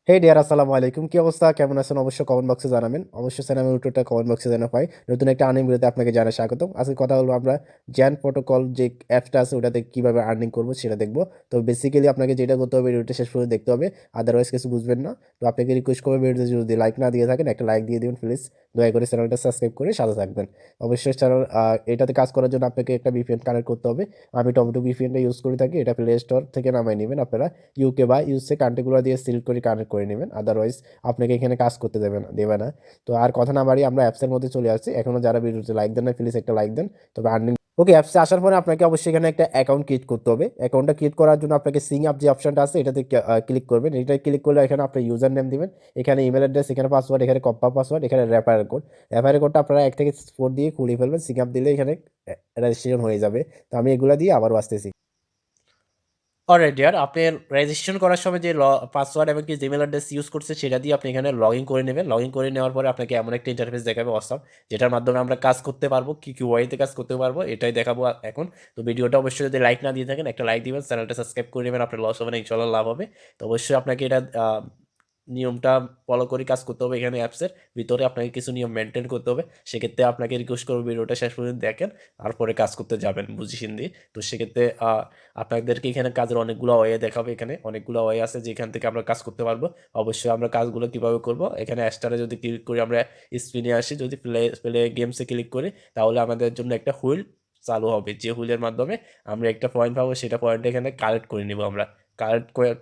হে deer, আসসালামু আলাইকুম। কি অবস্থা, কেমন আছেন? অবশ্যই কমেন্ট বক্সে জানাবেন। অবশ্যই চ্যানেলের উত্তরটা কমেন্ট বক্সে জানা পাই। নতুন একটা আর্নিং ভিডিওতে আপনাকে জানাই স্বাগতম। আজকে কথা বলবো আমরা জ্যান প্রোটোকল যে অ্যাপটা আছে ওটাতে কীভাবে আর্নিং করবো সেটা দেখবো। তো বেসিক্যালি আপনাকে যেটা করতে হবে, ভিডিওটা শেষ পর্যন্ত দেখতে হবে, আদারওয়াইজ কিছু বুঝবেন না। তো আপনাকে রিকোয়েস্ট করবো, ভিডিওতে যদি লাইক না দিয়ে থাকেন একটা লাইক দিয়ে দিবেন প্লিজ। দয়া করে চ্যানেলটা সাবস্ক্রাইব করে সাথে থাকবেন। অবশ্যই চ্যানেল এটাতে কাজ করার জন্য আপনাকে একটা ভিপিএন কানেক্ট করতে হবে। আমি টমেটো ভিপিএনটা ইউজ করে থাকি। এটা প্লে স্টোর থেকে নামাই নেবেন আপনারা। ইউকে বা ইউএসএ কান্ট্রিগুলো দিয়ে সিলেক্ট করে কানেক্ট করে নেবেন, আদারওয়াইজ আপনাকে এখানে কাজ করতে দেবে না। তো আর কথা না বাড়িয়ে আমরা অ্যাপসের মধ্যে চলে আসছি। এখনো যারা ভিডিওতে লাইক দেন না, প্লিজ একটা লাইক দেন। তবে আর্নিং ওকে, অ্যাপসে আসার পরে আপনাকে অবশ্যই এখানে একটা অ্যাকাউন্ট ক্রিয়েট করতে হবে। অ্যাকাউন্টটা ক্রিয়েট করার জন্য আপনাকে সিং আপ যে অপশনটা আছে এটাতে ক্লিক করবেন। এটা ক্লিক করলে এখানে আপনার ইউজার নেম দিবেন, এখানে ইমেল অ্যাড্রেস, এখানে পাসওয়ার্ড, এখানে কপ্পা পাসওয়ার্ড, এখানে রেফারেল কোডটা আপনারা 1 থেকে 4 দিয়ে খুলে ফেলবেন। সিং আপ দিলে এখানে রেজিস্ট্রেশন হয়ে যাবে। তো আমি এগুলা দিয়ে আবারও আসতেছি। অলরাইট ডিয়ার, আপনি রেজিস্ট্রেশন করার সময় যে পাসওয়ার্ড এবং কি জিমেল অ্যাড্রেস ইউজ করছে সেটা দিয়ে আপনি এখানে লগ ইন করে নেবেন। লগ ইন করে নেওয়ার পরে আপনাকে এমন একটা ইন্টারফেস দেখাবে অসাম, যেটার মাধ্যমে আমরা কাজ করতে পারবো, কি ওয়াইতে কাজ করতে পারবো এটাই দেখাবো এখন। তো ভিডিওটা অবশ্যই যদি লাইক না দিয়ে থাকেন একটা লাইক দিবেন, চ্যানেলটা সাবস্ক্রাইব করে নেবেন, আপনার লস হবে না, ইনশাল্লাহ লাভ হবে। তো অবশ্যই আপনাকে এটা নিয়মটা ফলো করে কাজ করতে হবে। এখানে অ্যাপসের ভিতরে আপনাকে কিছু নিয়ম মেনটেন করতে হবে। সেক্ষেত্রে আপনাকে রিকোয়েস্ট করবো ভিডিওটা শেষ পর্যন্ত দেখেন, তারপরে কাজ করতে যাবেন বুঝি হিন্দি। তো সেক্ষেত্রে আপনাদেরকে এখানে কাজের অনেকগুলো ওয়ে দেখাবে। এখানে অনেকগুলো ওয়ে আছে যেখান থেকে আমরা কাজ করতে পারবো। অবশ্যই আমরা কাজগুলো কিভাবে করব, এখানে স্টারে যদি ক্লিক করি, আমরা স্ক্রিনে আসি, যদি প্লে গেমসে ক্লিক করি, তাহলে আমাদের জন্য একটা হুইল চালু হবে, যে হুইলের মাধ্যমে আমরা একটা পয়েন্ট পাবো। সেটা পয়েন্ট এখানে কালেক্ট করে নিব আমরা।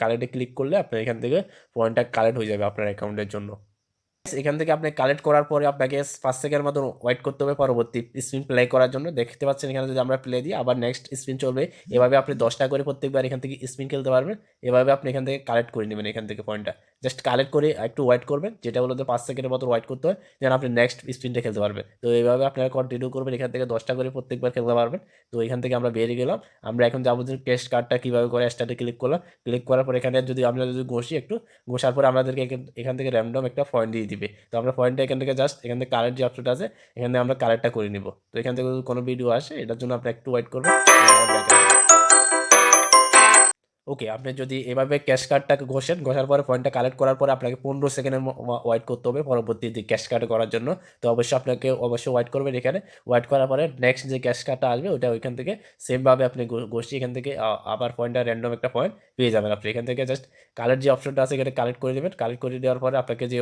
কালেক্টে ক্লিক করলে আপনার এখান থেকে পয়েন্টটা কালেক্ট হয়ে যাবে আপনার অ্যাকাউন্টের জন্য। এখান থেকে আপনি কালেক্ট করার পরে আপনাকে 5 সেকেন্ডের মতো ওয়েট করতে হবে পরবর্তী স্পিন প্লে করার জন্য। দেখতে পাচ্ছেন এখানে যদি আমরা প্লে দিই, আবার নেক্সট স্পিন চলবে। এভাবে আপনি 10টা করে প্রত্যেকবার এখান থেকে স্পিন খেলতে পারবেন। এভাবে আপনি এখান থেকে কালেক্ট করে নেবেন, এখান থেকে পয়েন্টটা জাস্ট কালেক্ট করে একটু ওয়েট করবেন, যেটা হলো 5 সেকেন্ডের মতো ওয়েট করতে হয়, যেন আপনি নেক্সট স্পিনটা খেলতে পারবেন। তো এইভাবে আপনারা কন্টিনিউ করবেন, এখান থেকে 10টা করে প্রত্যেকবার খেলতে পারবেন। তো এখান থেকে আমরা বেরিয়ে গেলাম। আমরা এখন যাবো যে ক্যাশ কার্ডটা কীভাবে করে স্টার্টে ক্লিক করলাম। ক্লিক করার পর এখানে যদি আমরা ঘষি একটু, ঘষার পরে আমাদেরকে এখান থেকে র্যান্ডম একটা পয়েন্ট দিয়ে দিবে। তো আমরা পয়েন্টটা এখান থেকে জাস্ট এখান থেকে কালার যে অপশনটা আছে এখান থেকে আমরা কালারটা করে নিব। তো এখান থেকে যদি কোনো ভিডিও আসে এটার জন্য আপনি একটু ওয়েট করবেন। ওকে, আপনি যদি এভাবে ক্যাশ কার্ডটাকে ঘষার পরে পয়েন্টটা কালেক্ট করার পরে আপনাকে 15 সেকেন্ডের ওয়েট করতে হবে পরবর্তী ক্যাশ কার্ড করার জন্য। তো অবশ্যই আপনাকে ওয়েট করবেন এখানে। ওয়েট করার পরে নেক্সট যে ক্যাশ কার্ডটা আসবে ওইটা ওইখান থেকে সেমভাবে আপনি ঘষিয়ে এখান থেকে আবার পয়েন্টটা র্যান্ডম একটা পয়েন্ট পেয়ে যাবেন। আপনি এখান থেকে জাস্ট কালেক্ট যে অপশনটা আছে এখানে কালেক্ট করে দেবেন। কালেক্ট করে দেওয়ার পরে আপনাকে যে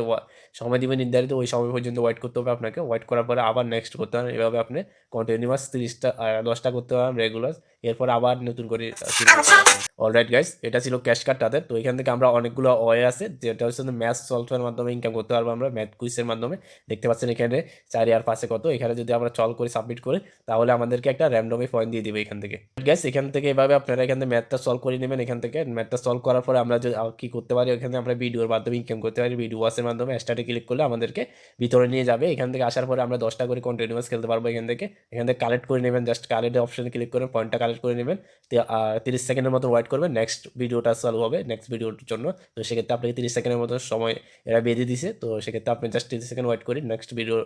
সময় দিবেন নির্ধারিত, ওই সময় পর্যন্ত ওয়েট করতে হবে আপনাকে। ওয়েট করার পরে আবার নেক্সট করতে হবে। এভাবে আপনি কন্টিনিউয়াস 10টা করতে পারেন রেগুলার। এরপর আবার নতুন করে অলরাইট গাইস, এটা ছিল ক্যাশ কার্ড তাদের। তো এখান থেকে আমরা অনেকগুলো ওয়ে আছে, যেটা হচ্ছে ম্যাথ সলভের মাধ্যমে ইনকাম করতে পারবো আমরা, ম্যাথ কুইজের মাধ্যমে। দেখতে পাচ্ছেন এখানে 4 আর 5 কত। এখানে যদি আমরা চল করে সাবমিট করি তাহলে আমাদেরকে একটা র্যান্ডমে পয়েন্ট দিয়ে দিবে এখান থেকে। গাইস, এখান থেকে এভাবে আপনারা এখান থেকে ম্যাথটা সলভ করে নেবেন। এখান থেকে ম্যাথটা সলভ করার পরে আমরা কি করতে পারি, এখানে আমরা ভিডিওর মাধ্যমে ইনকাম করতে পারি। ভিডিও ওয়াচের মাধ্যমে স্টার্টে ক্লিক করলে আমাদেরকে ভিতরে নিয়ে যাবে। এখান থেকে আসার পরে আমরা 10টা করে কন্টিনিউয়াস খেলতে পারবো। এখান থেকে কালেক্ট করে নেবেন, জাস্ট কালেক্ট অপশনে ক্লিক করে পয়েন্টটা কালেক্ট করে নেবেন। 30 সেকেন্ডের মতো ওয়েট করবেন, নেক্সট ভিডিওটা চালু হবে নেক্সট ভিডিওর জন্য। তো সেক্ষেত্রে আপনাকে 30 সেকেন্ডের মতো সময় এরা বেঁধে দিছে। তো সেক্ষেত্রে আপনি জাস্ট 30 সেকেন্ড ওয়েট করে নেক্সট ভিডিও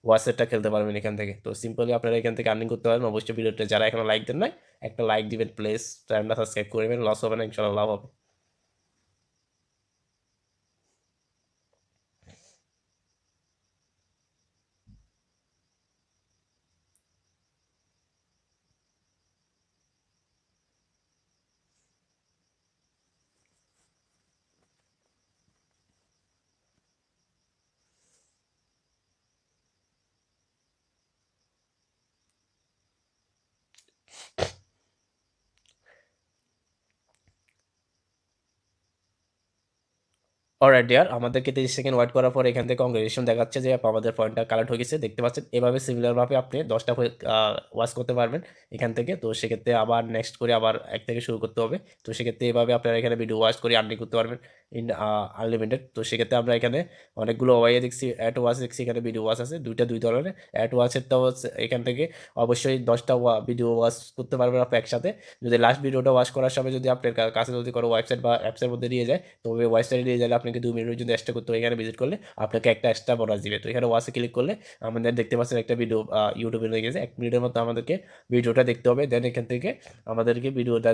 ওয়াচেরটা খেলতে পারবেন এখান থেকে। তো সিম্পলি আপনারা এখান থেকে আর্নিং করতে পারবেন। অবশ্যই ভিডিওটা যারা এখনো লাইক দেন নাই একটা লাইক দিবেন প্লিজ, চ্যানেলটা সাবস্ক্রাইব করবেন, লস হবে না, ইনশাআল্লাহ লাভ হবে। অলরাইট ডিয়ার, আমাদেরকে 30 সেকেন্ড ওয়েট করার পর এখান থেকে কংগ্রেচুলেশন দেখাচ্ছে যে আমাদের পয়েন্টটা কালেক্ট হয়ে গেছে। দেখতে পাচ্ছেন এভাবে সিমিলারভাবে আপনি 10টা ওয়াচ করতে পারবেন এখান থেকে। তো সেক্ষেত্রে আবার নেক্সট করে আবার এক থেকে শুরু করতে হবে। তো সেক্ষেত্রে এভাবে আপনারা এখানে ভিডিও ওয়াচ করে আর্নিং করতে পারবেন ইন আনলিমিটেড। তো সেক্ষেত্রে আমরা এখানে অনেকগুলো ওয়াই দেখছি, অ্যাড ওয়াচ দেখছি, এখানে ভিডিও ওয়াচ আছে দুই ধরনের। অ্যাড ওয়াচেরটা হচ্ছে এখান থেকে অবশ্যই 10টা ভিডিও ওয়াচ করতে পারবেন আপনি একসাথে। যদি লাস্ট ভিডিওটা ওয়াচ করার সময় যদি আপনার কাছে যদি কোনো ওয়েবসাইট বা অ্যাপসের মধ্যে নিয়ে যায়, তো ওই ওয়েবসাইটে নিয়ে গেলে আপনি আপনাকে 2 মিনিটের জন্য এক্সট্রা করতে হবে, এখানে ভিজিট করলে আপনাকে একটা এক্সট্রা বোনাস দিবে। তো এখানে ওয়াচে ক্লিক করলে আমাদের দেখতে পাচ্ছেন একটা ভিডিও ইউটিউবে লেগে গেছে। 1 মিনিটের মতো আমাদেরকে ভিডিওটা দেখতে হবে। দেন এখান থেকে আমাদেরকে ভিডিওটা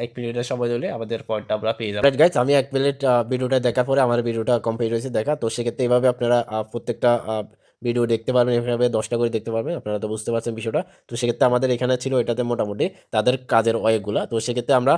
1 মিনিটের সময় হলে আমাদের পয়েন্টটা আমরা পেয়ে যাবো। গাইজ, আমি 1 মিনিট ভিডিওটা দেখার পরে আমার ভিডিওটা কমপ্লিট হয়েছে দেখা। তো সেক্ষেত্রে এইভাবে আপনারা প্রত্যেকটা ভিডিও দেখতে পারবেন, এভাবে 10টা করে দেখতে পারবেন। আপনারা তো বুঝতে পারছেন বিষয়টা। তো সেক্ষেত্রে আমাদের এখানে ছিল এটাতে মোটামুটি তাদের কাজের ওয়েগুলা। তো সেক্ষেত্রে আমরা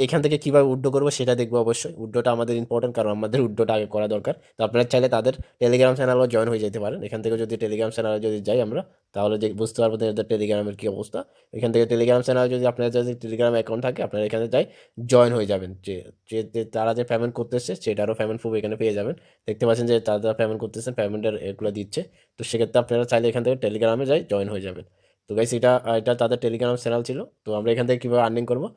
এখান থেকে কীভাবে উইথড্র করবো সেটা দেখবো অবশ্যই। উইথড্রটা আমাদের ইম্পর্টেন্ট, কারণ আমাদের উইথড্রটা আগে করা দরকার। তো আপনারা চাইলে তাদের টেলিগ্রাম চ্যানেলও জয়েন হয়ে যেতে পারেন। এখান থেকে যদি টেলিগ্রাম চ্যানেলে যদি যাই আমরা, তাহলে যে বুঝতে পারবো যে এদের টেলিগ্রামের কী অবস্থা। এখান থেকে টেলিগ্রাম চ্যানেলে যদি আপনার যদি টেলিগ্রাম অ্যাকাউন্ট থাকে, আপনারা এখানে যাই জয়েন হয়ে যাবেন। যে তারা যে পেমেন্ট করতেছে সেটারও পেমেন্ট প্রুফ এখানে পেয়ে যাবেন। দেখতে পাচ্ছেন যে তারা পেমেন্ট করতেছেন, পেমেন্টের এগুলো দিচ্ছে। তো সেক্ষেত্রে আপনারা চাইলে এখান থেকে টেলিগ্রামে যাই জয়েন হয়ে যাবেন। তো গাইস, এটা তাদের টেলিগ্রাম চ্যানেল ছিল। তো আমরা এখান থেকে কীভাবে আর্নিং করবো,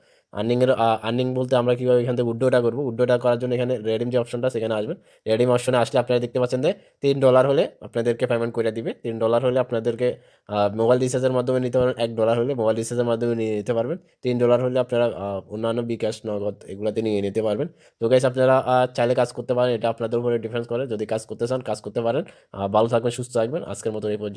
আর্নিং বলতে আমরা কীভাবে এখান থেকে উইথড্রটা করবো। উইথড্রটা করার জন্য এখানে রেডিম যে অপশনটা সেখানে আসবেন। রেডিম অপশনে আসলে আপনারা দেখতে পাচ্ছেন যে $3 হলে আপনাদেরকে পেমেন্ট করে দিবে। $3 হলে আপনাদেরকে মোবাইল রিচার্জের মাধ্যমে নিতে পারবেন। $1 হলে মোবাইল রিচার্জের মাধ্যমে নিয়ে নিতে পারবেন। $3 হলে আপনারা অন্যান্য বিকাশ, নগদ এগুলাতে নিয়ে নিতে পারবেন। তো গাইস, আপনারা চাইলে কাজ করতে পারেন, এটা আপনাদের উপরে ডিফেন্স করে। যদি কাজ করতে চান কাজ করতে পারেন। ভালো থাকবেন, সুস্থ থাকবেন। আজকের মতো এই পর্যন্ত।